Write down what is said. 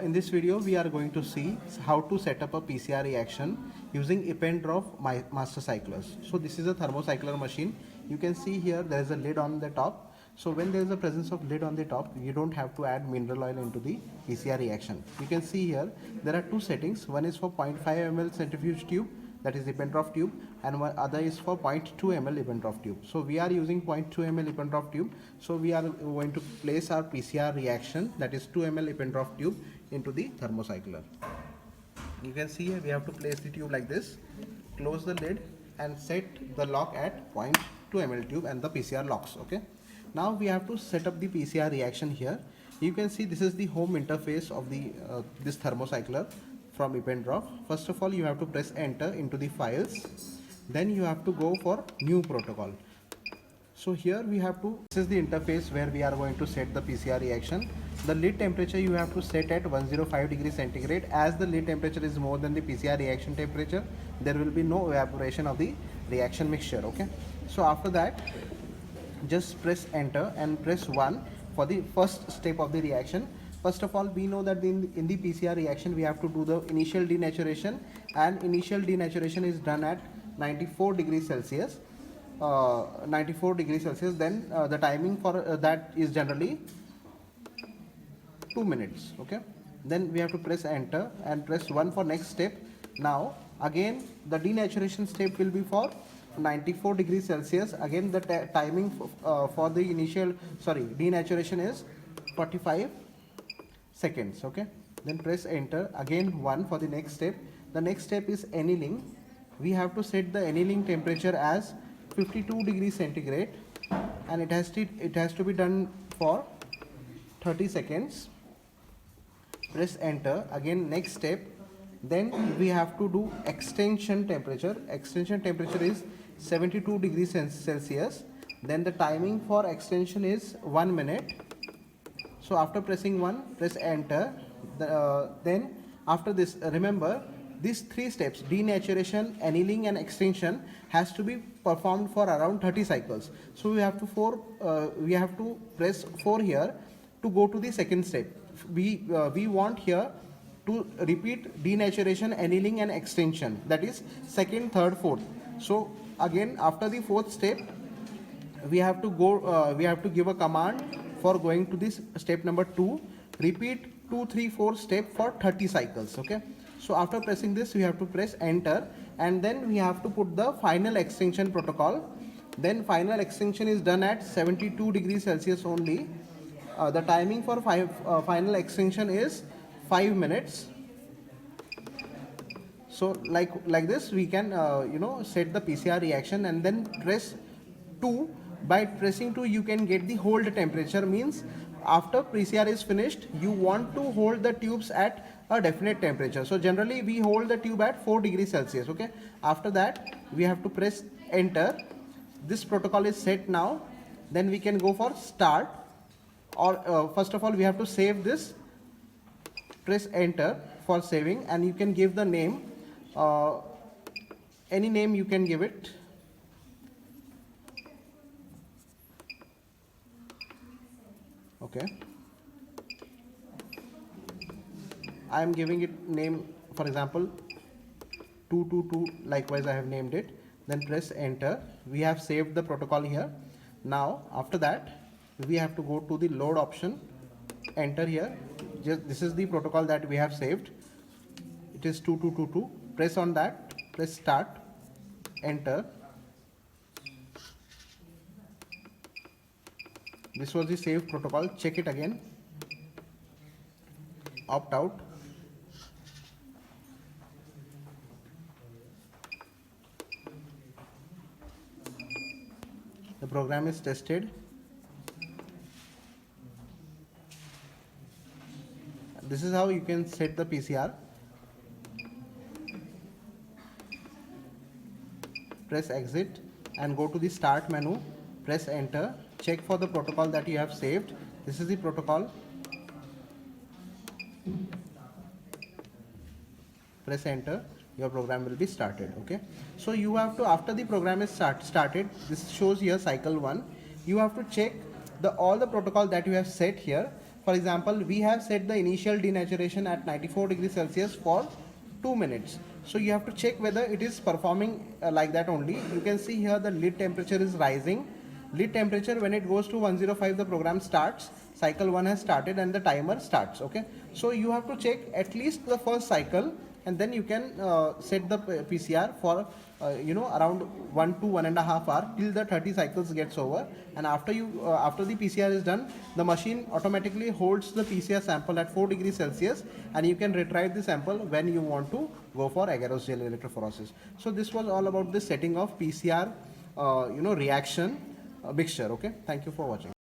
In this video, we are going to see how to set up a PCR reaction using Eppendorf master cyclers. So this is a thermocycler machine. You can see here there is a lid on the top. So when there is a presence of lid on the top, you don't have to add mineral oil into the PCR reaction. You can see here there are two settings. One is for 0.5 ml centrifuge tube, that is Eppendorf tube, and one other is for 0.2 ml Eppendorf tube. So we are using 0.2 ml Eppendorf tube. So we are going to place our PCR reaction, that is 2 ml Eppendorf tube, into the thermocycler. You can see here we have to place the tube like this, close the lid and set the lock at 0.2 ml tube and the PCR locks. Okay. Now we have to set up the PCR reaction here. You can see this is the home interface of the this thermocycler from Eppendorf. First of all, you have to press enter into the files. Then you have to go for new protocol. So here we have to, this is the interface where we are going to set the PCR reaction. The lid temperature you have to set at 105 degrees centigrade. As the lid temperature is more than the PCR reaction temperature, there will be no evaporation of the reaction mixture. Okay. So after that, just press enter and press 1 for the first step of the reaction. First of all, we know that in the PCR reaction we have to do the initial denaturation, and initial denaturation is done at 94 degrees Celsius. 94 degrees Celsius. Then the timing for that is generally 2 minutes. Okay. Then we have to press enter and press 1 for next step. Now again the denaturation step will be for 94 degrees Celsius. Again the timing for the initial denaturation is 45 seconds. Okay. Then press enter, again 1 for the next step. The next step is annealing. We have to set the annealing temperature as 52 degrees centigrade, and it has to be done for 30 seconds. Press enter, again next step. Then we have to do extension temperature. Extension temperature is 72 degrees Celsius. Then the timing for extension is 1 minute. So after pressing 1, press enter. Then after this, remember these 3 steps, denaturation, annealing and extension, has to be performed for around 30 cycles. So we have to press 4 here to go to the second step. We want here to repeat denaturation, annealing and extension, that is second, third, fourth. So again after the fourth step, we have to give a command for going to this step number 2. Repeat 2, 3, 4 step for 30 cycles. Okay. So after pressing this, we have to press enter, and then we have to put the final extension protocol. Then final extension is done at 72 degrees Celsius only. The timing for final extension is 5 minutes. So like this we can set the PCR reaction, and then press 2. By pressing 2, you can get the hold temperature. Means after PCR is finished, you want to hold the tubes at a definite temperature. So generally we hold the tube at 4 degrees Celsius. Okay. After that we have to press enter. This protocol is set now. Then we can go for start, or first of all we have to save this. Press enter for saving, and you can give the name, any name you can give it. Okay. I am giving it name, for example 222, likewise I have named it. Then press enter. We have saved the protocol here. Now after that we have to go to the load option, enter here. This is the protocol that we have saved. It is 2222. Press on that, press start, enter. This was the saved protocol. Check it again. Opt out. The program is tested. This is how you can set the PCR. Press exit and go to the start menu. Press enter. Check for the protocol that you have saved. This is the protocol. Press enter. Your program will be started. Okay. So you have to, after the program is started, this shows here cycle 1. You have to check all the protocol that you have set here. For example, we have set the initial denaturation at 94 degrees Celsius for 2 minutes. So you have to check whether it is performing like that only. You can see here the lid temperature is rising. Lid temperature, when it goes to 105, the program starts, cycle 1 has started and the timer starts. Okay, so you have to check at least the first cycle, and then you can set the PCR for around 1 to 1.5 hour till the 30 cycles gets over. And after the PCR is done, the machine automatically holds the PCR sample at 4 degrees Celsius, and you can retrieve the sample when you want to go for agarose gel electrophoresis. So this was all about the setting of PCR reaction mixture. Okay, thank you for watching.